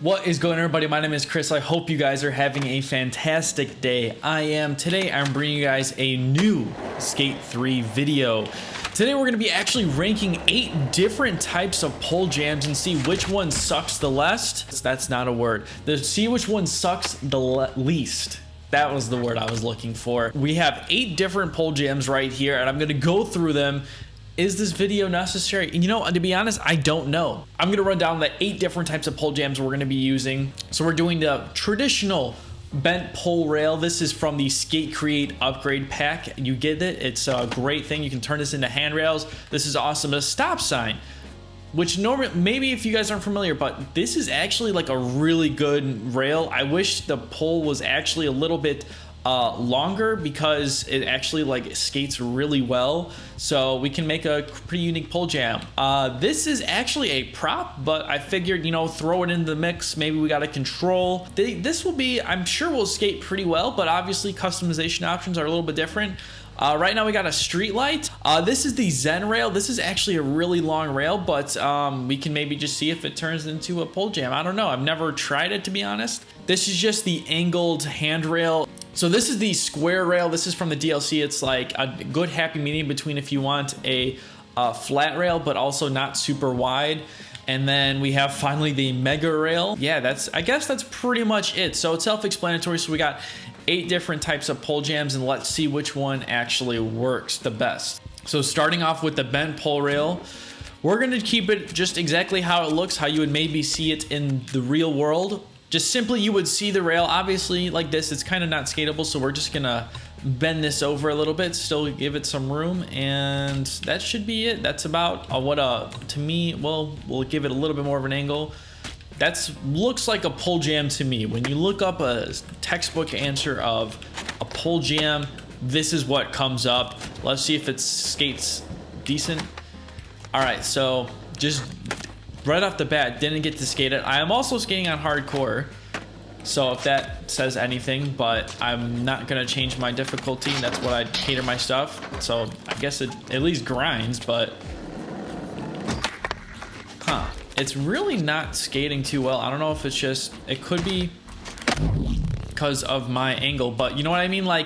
What is going on, everybody? My name is Chris. I hope you guys are having a fantastic day. I am. Today I'm bringing you guys a new Skate 3 video. Today we're going to be actually ranking 8 different types of pole jams and see which one sucks the least. That's not a word. See which one sucks the least. That was the word I was looking for. We have 8 different pole jams right here, and I'm going to go through them. Is this video necessary? And you know, to be honest, I don't know. I'm gonna run down the 8 different types of pole jams we're gonna be using. So we're doing the traditional bent pole rail. This is from the Skate Create upgrade pack. You get it, it's a great thing. You can turn this into handrails. This is awesome. A stop sign, which normally, maybe if you guys aren't familiar, but this is actually like a really good rail. I wish the pole was actually a little bit longer because it actually like skates really well, so we can make a pretty unique pole jam. This is actually a prop, but I figured, you know, throw it into the mix. Maybe we got a control. This will be, I'm sure we'll skate pretty well, but obviously customization options are a little bit different. Right now we got a street light. This is the Zen rail. This is actually a really long rail, but we can maybe just see if it turns into a pole jam. I don't know. I've never tried it, to be honest. This is just the angled handrail. So this is the square rail. This is from the DLC. It's like a good happy medium between if you want a flat rail, but also not super wide. And then we have finally the mega rail. Yeah, I guess that's pretty much it. So it's self-explanatory. So we got 8 different types of pole jams, and let's see which one actually works the best. So starting off with the bent pole rail, we're gonna keep it just exactly how it looks, how you would maybe see it in the real world. Just simply, you would see the rail, obviously like this, it's kind of not skatable. So we're just gonna bend this over a little bit, still give it some room, and that should be it. That's about to me, well, we'll give it a little bit more of an angle. Looks like a pole jam to me. When you look up a textbook answer of a pole jam, this is what comes up. Let's see if it skates decent. All right, so just right off the bat, didn't get to skate it. I am also skating on hardcore, so if that says anything, but I'm not gonna change my difficulty. That's what I cater my stuff. So I guess it at least grinds, but it's really not skating too well. I don't know if it's just, it could be because of my angle, but you know what I mean? Like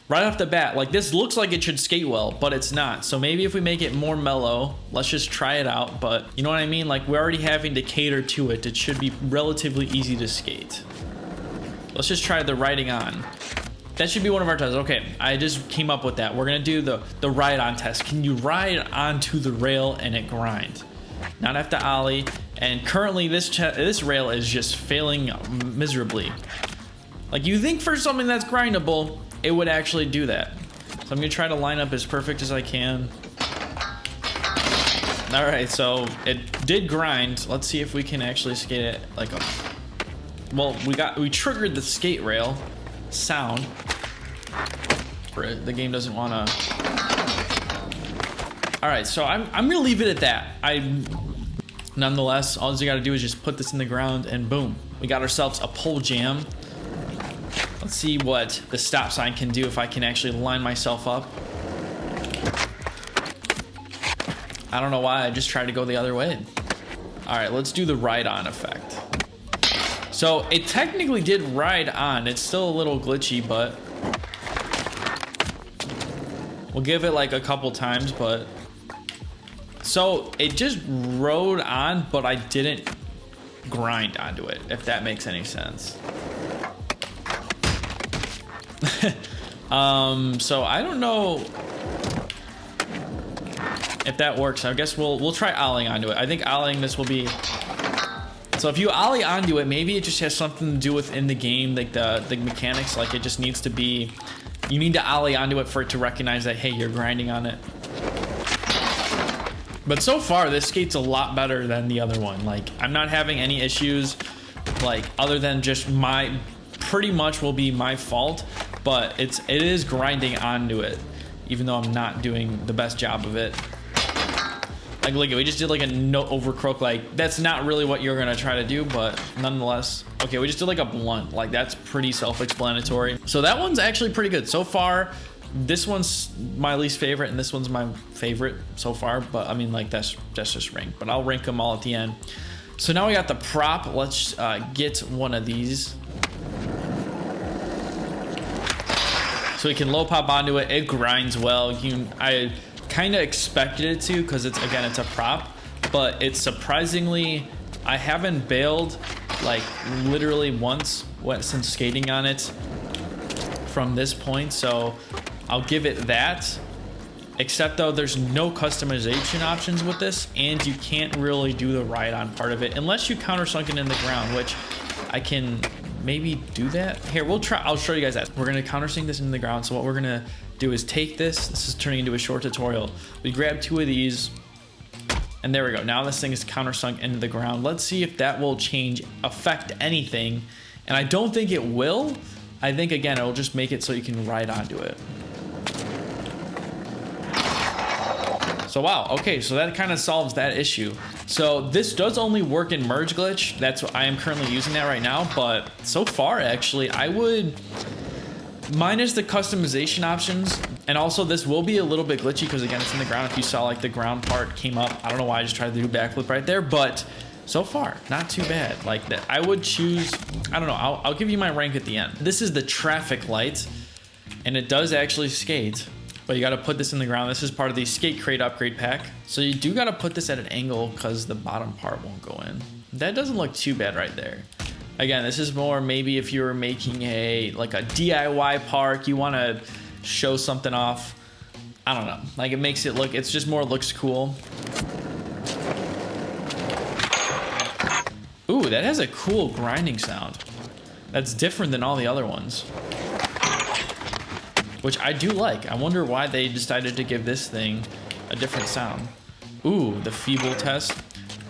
right off the bat, like this looks like it should skate well, but it's not. So maybe if we make it more mellow, let's just try it out. But you know what I mean? Like we're already having to cater to it. It should be relatively easy to skate. Let's just try the riding on. That should be one of our tests. Okay, I just came up with that. We're gonna do the ride on test. Can you ride onto the rail and it grind? Not have to ollie. And currently this rail is just failing miserably. Like you think for something that's grindable, it would actually do that. So I'm gonna try to line up as perfect as I can. All right, so it did grind. Let's see if we can actually skate it like a, well, we triggered the skate rail sound. The game doesn't wanna. All right, so I'm gonna leave it at that. Nonetheless, all you gotta do is just put this in the ground and boom, we got ourselves a pole jam. Let's see what the stop sign can do if I can actually line myself up. I don't know why, I just tried to go the other way. All right, let's do the ride on effect. So it technically did ride on. It's still a little glitchy, but we'll give it like a couple times, but so it just rode on, but I didn't grind onto it, if that makes any sense. So I don't know if that works. I guess we'll try ollieing onto it. I think ollieing this will be, so if you ollie onto it, maybe it just has something to do with in the game, like the mechanics. Like it just needs to be, you need to ollie onto it for it to recognize that, hey, you're grinding on it. But so far this skates a lot better than the other one. Like I'm not having any issues, like other than just pretty much will be my fault, but it is grinding onto it, even though I'm not doing the best job of it. Like look, we just did like a no overcroak. Like that's not really what you're gonna try to do, but nonetheless. Okay, we just did like a blunt. Like that's pretty self-explanatory. So that one's actually pretty good so far. This one's my least favorite, and this one's my favorite so far. But I mean, like that's just ranked. But I'll rank them all at the end. So now we got the prop. Let's get one of these. So we can low pop onto it. It grinds well. I kind of expected it to because it's a prop, but it's surprisingly, I haven't bailed like literally once since skating on it from this point. So I'll give it that. Except though, there's no customization options with this, and you can't really do the ride-on part of it unless you countersunk it in the ground, which I can maybe do that. Here, we'll try. I'll show you guys that. We're gonna countersink this into the ground. So what we're gonna do is take this. This is turning into a short tutorial. We grab 2 of these, and there we go. Now this thing is countersunk into the ground. Let's see if that will affect anything. And I don't think it will. I think again, it'll just make it so you can ride onto it. So wow, okay, so that kind of solves that issue. So this does only work in merge glitch. That's what I am currently using that right now, but so far actually, I would, minus the customization options, and also this will be a little bit glitchy because again, it's in the ground. If you saw like the ground part came up, I don't know why I just tried to do backflip right there, but so far, not too bad. Like that, I would choose, I don't know, I'll give you my rank at the end. This is the traffic light, and it does actually skate. But you got to put this in the ground. This is part of the skate crate upgrade pack. So you do got to put this at an angle because the bottom part won't go in. That doesn't look too bad right there. Again, this is more maybe if you were making like a DIY park, you want to show something off. I don't know. Like it makes it look, it's just more looks cool. Ooh, that has a cool grinding sound. That's different than all the other ones, which I do like. I wonder why they decided to give this thing a different sound. Ooh, the feeble test.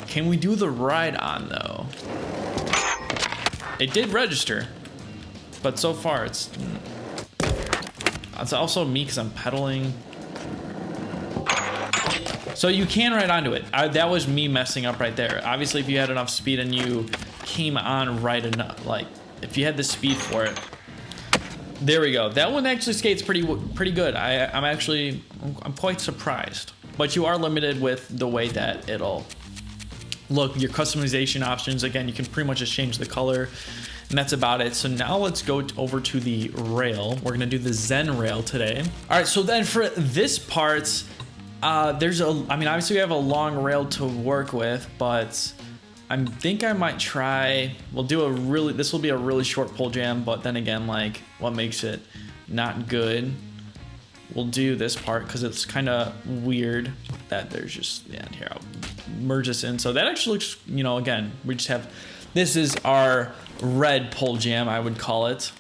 Can we do the ride on though? It did register, but so far it's also me because I'm pedaling. So you can ride onto it. That was me messing up right there. Obviously, if you had enough speed and you came on right enough, like if you had the speed for it. There we go. That one actually skates pretty good. I'm quite surprised. But you are limited with the way that it'll look. Your customization options, again, you can pretty much just change the color, and that's about it. So now let's go over to the rail. We're gonna do the Zen rail today. All right, so then for this part, obviously we have a long rail to work with, but I think I might try, this will be a really short pole jam, but then again, like what makes it not good, we'll do this part because it's kind of weird that there's just, yeah, here, I'll merge this in. So that actually looks, again, we just have, this is our red pole jam, I would call it.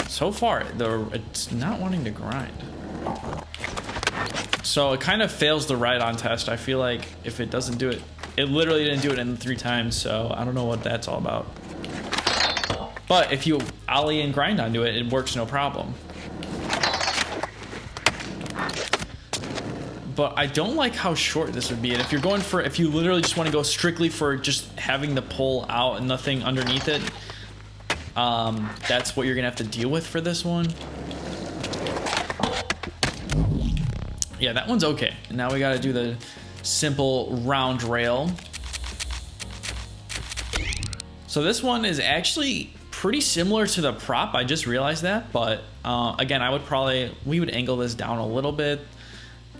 So far, it's not wanting to grind. So it kind of fails the ride-on test. I feel like if it doesn't do it, it literally didn't do it in 3 times, so I don't know what that's all about. But if you ollie and grind onto it, it works no problem. But I don't like how short this would be. And if you literally just want to go strictly for just having the pole out and nothing underneath it, that's what you're gonna have to deal with for this one. Yeah, that one's okay. Now we gotta do the simple round rail. So this one is actually pretty similar to the prop. I just realized that, but again, we would angle this down a little bit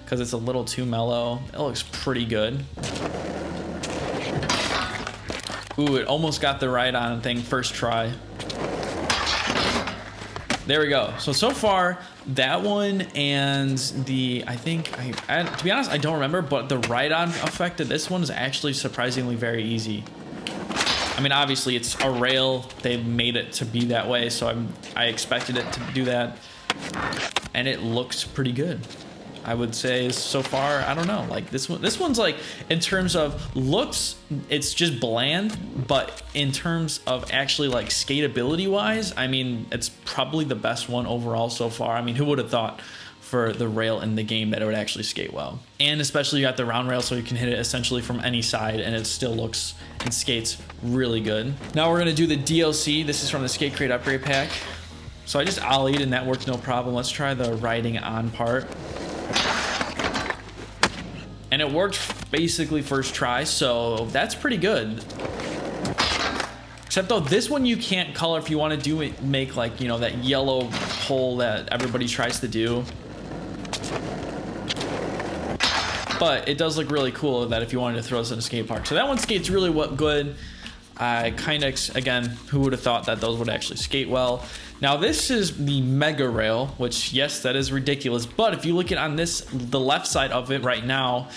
because it's a little too mellow. It looks pretty good. Ooh, it almost got the ride-on thing first try. There we go. So far, that one and to be honest, I don't remember, but the ride-on effect of this one is actually surprisingly very easy. I mean, obviously it's a rail. They made it to be that way, so I expected it to do that. And it looks pretty good. I would say so far, I don't know, like this one's like, in terms of looks, it's just bland, but in terms of actually like skateability wise, I mean, it's probably the best one overall so far. I mean, who would have thought for the rail in the game that it would actually skate well? And especially you got the round rail, so you can hit it essentially from any side and it still looks and skates really good. Now we're gonna do the DLC. This is from the Skate Crate upgrade pack. So I just ollied and that worked no problem. Let's try the riding on part. and it worked basically first try, so that's pretty good. Except though, this one you can't color if you want to do it, make like, you know, that yellow pole that everybody tries to do. But it does look really cool that if you wanted to throw this in a skate park. So that one skates really good. I kind of, again, who would have thought that those would actually skate well. Now this is the Mega Rail, which yes, that is ridiculous. But if you look at on this, the left side of it right now,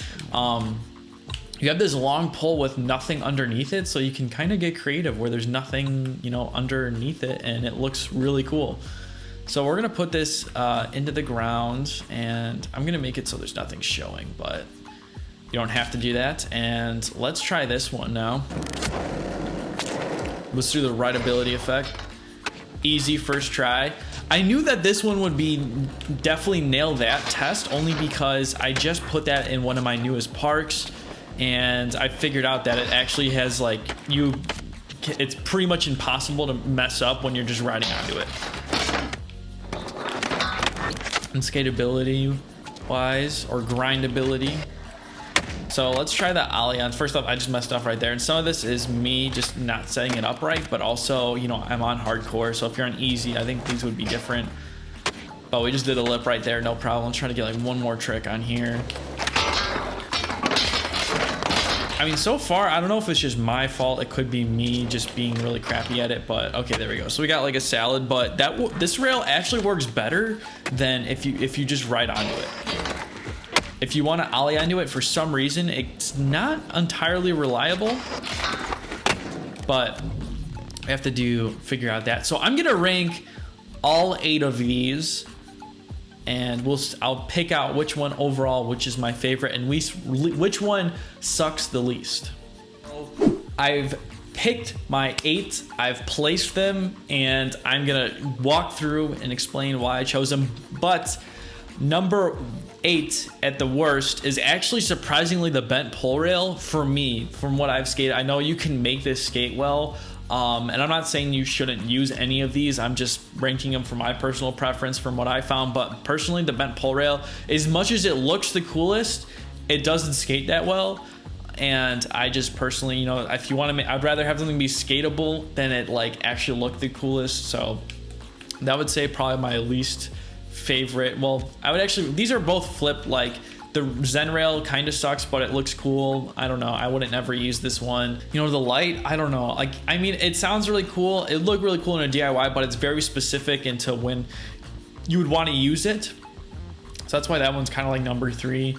you have this long pole with nothing underneath it. So you can kind of get creative where there's nothing, you know, underneath it, and it looks really cool. So we're gonna put this into the ground, and I'm gonna make it so there's nothing showing, but you don't have to do that. And let's try this one now. Let's do the rideability effect. Easy first try. I knew that this one would be definitely nail that test, only because I just put that in one of my newest parks, and I figured out that it actually has like, it's pretty much impossible to mess up when you're just riding onto it. And skateability wise, or grindability. So let's try the ollie on. First off, I just messed up right there, and some of this is me just not setting it up right, but also, you know, I'm on hardcore, so if you're on easy, I think these would be different. But we just did a lip right there, no problem. Let's try to get like one more trick on here. I mean, so far, I don't know if it's just my fault. It could be me just being really crappy at it, but okay, there we go. So we got like a salad, but this rail actually works better than if you just ride onto it. If you want to ollie onto it, for some reason, it's not entirely reliable, but we have to figure out that. So I'm gonna rank all 8 of these, and I'll pick out which one overall, which is my favorite, and which one sucks the least. I've picked my 8, I've placed them, and I'm gonna walk through and explain why I chose them. But number 8 at the worst is actually surprisingly the bent pole rail for me, from what I've skated. I know you can make this skate well, and I'm not saying you shouldn't use any of these. I'm just ranking them for my personal preference from what I found. But personally, the bent pole rail, as much as it looks the coolest, it doesn't skate that well. And I just personally, you know, if you want to, I'd rather have something be skatable than it like actually look the coolest. So that would say probably my least favorite. Well, I would actually, these are both flipped. Like the Zen rail kind of sucks, but it looks cool. I don't know, I wouldn't never use this one. You know, the light, I don't know, like, I mean, it sounds really cool, it looked really cool in a DIY, but it's very specific into when you would want to use it. So that's why that one's kind of like number 3.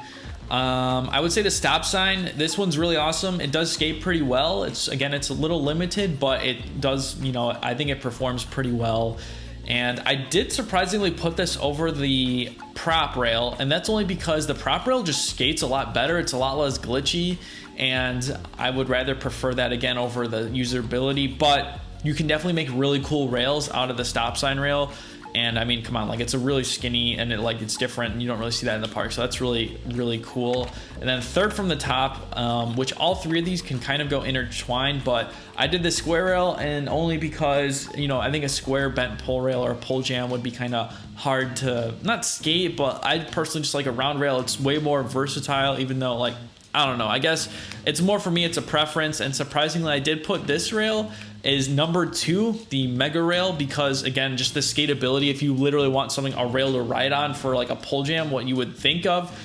I would say the stop sign, this one's really awesome. It does skate pretty well. It's a little limited, but it does, you know, I think it performs pretty well. And I did surprisingly put this over the prop rail, and that's only because the prop rail just skates a lot better. It's a lot less glitchy, and I would rather prefer that again over the usability. But you can definitely make really cool rails out of the stop sign rail. And I mean, come on, like it's a really skinny, and it's different, and you don't really see that in the park, so that's really, really cool. And then third from the top, which all 3 of these can kind of go intertwined, but I did the square rail, and only because, you know, I think a square bent pole rail or a pole jam would be kind of hard to, not skate, but I personally just like a round rail. It's way more versatile, even though, like, I don't know, I guess it's more for me, it's a preference. And surprisingly, I did put this rail is number 2, the Mega Rail, because again, just the skateability. If you literally want something, a rail to ride on for like a pole jam, what you would think of,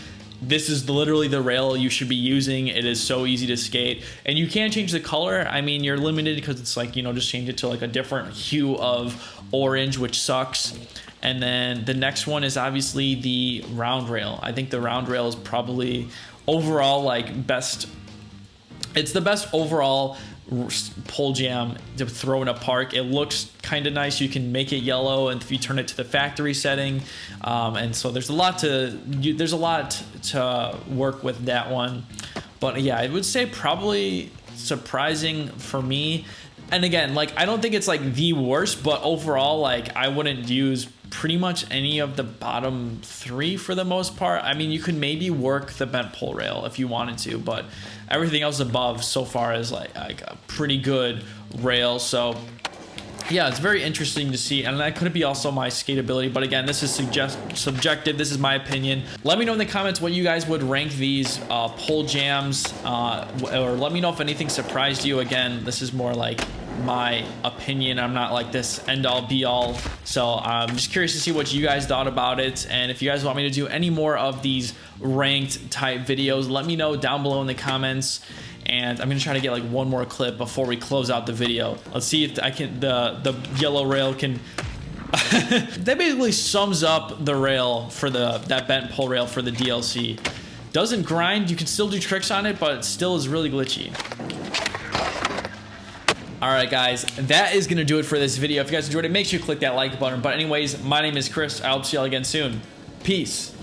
this is literally the rail you should be using. It is so easy to skate, and you can't change the color. I mean, you're limited because it's like, you know, just change it to like a different hue of orange, which sucks. And then the next one is obviously the round rail. I think the round rail is probably overall like best. It's the best overall pole jam to throw in a park. It looks kind of nice. You can make it yellow, and if you turn it to the factory setting, and so there's a lot to work with that one. But yeah, I would say probably surprising for me. And again, like, I don't think it's like the worst, but overall, like, I wouldn't use pretty much any of the bottom 3 for the most part. I mean, you could maybe work the bent pole rail if you wanted to, but everything else above so far is like a pretty good rail. So yeah, it's very interesting to see, and that could be also my skateability, but again, this is subjective. This is my opinion. Let me know in the comments what you guys would rank these pole jams, or let me know if anything surprised you. Again, this is more like my opinion. I'm not like this end all be all, so I'm just curious to see what you guys thought about it, and if you guys want me to do any more of these ranked type videos, let me know down below in the comments. And I'm gonna try to get like one more clip before we close out the video. Let's see if I can, the yellow rail can that basically sums up the rail for that bent pole rail for the DLC. Doesn't grind, you can still do tricks on it, but it still is really glitchy. Alright guys, that is gonna do it for this video. If you guys enjoyed it, make sure you click that like button. But anyways, my name is Chris. I hope to see y'all again soon. Peace.